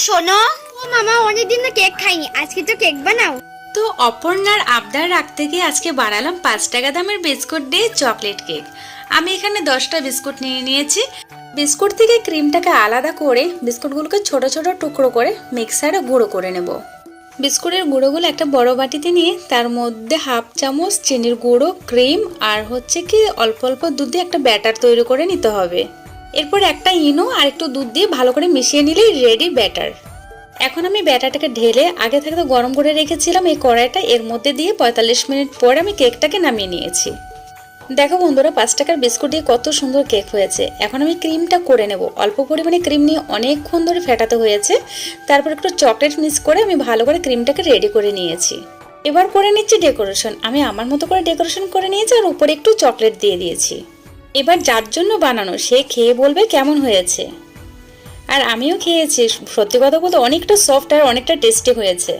শোনো। ও মামা, অনেকদিন না কেক খাইনি, আজকে তো কেক বানাও। তো অপর্ণার আবদার রাখতে গিয়ে আজকে বানালাম 5 টাকা দামের বিস্কুট দিয়ে চকলেট কেক। আমি এখানে 10টা বিস্কুট নিয়ে নিয়েছি। বিস্কুট থেকে ক্রিমটাকে আলাদা করে বিস্কুটগুলোকে ছোট ছোট টুকরো করে মিক্সারে গুঁড়ো করে নেব। বিস্কুটের গুঁড়োগুলো একটা বড় বাটিতে নিয়ে তার মধ্যে হাফ চামচ চিনির গুঁড়ো, ক্রিম আর হচ্ছে কি অল্প অল্প দুধ দিয়ে একটা ব্যাটার তৈরি করে নিতে হবে। এরপর একটা ইনো আর একটু দুধ দিয়ে ভালো করে মিশিয়ে নিলেই রেডি ব্যাটার। এখন আমি ব্যাটারটাকে ঢেলে আগে থেকে তো গরম করে রেখেছিলাম এই কড়াইটা, এর মধ্যে দিয়ে 45 মিনিট পরে আমি কেকটাকে নামিয়ে নিয়েছি। দেখো বন্ধুরা, 5 টাকার বিস্কুট দিয়ে কত সুন্দর কেক হয়েছে। এখন আমি ক্রিমটা করে নেব। অল্প পরিমাণে ক্রিম নিয়ে অনেকক্ষণ ধরে ফেটাতে হয়েছে। তারপর একটু চকলেট মিক্স করে আমি ভালো করে ক্রিমটাকে রেডি করে নিয়েছি। এবার করে নিচ্ছি ডেকোরেশন। আমি আমার মতো করে ডেকোরেশন করে নিয়েছি আর উপরে একটু চকলেট দিয়ে দিয়েছি। এবার যার জন্য বানানো সে খেয়ে বলবে কেমন হয়েছে। আর আমিও খেয়েছি, সত্যি কথা বলতে অনেকটা সফট আর অনেকটা টেস্টি হয়েছে।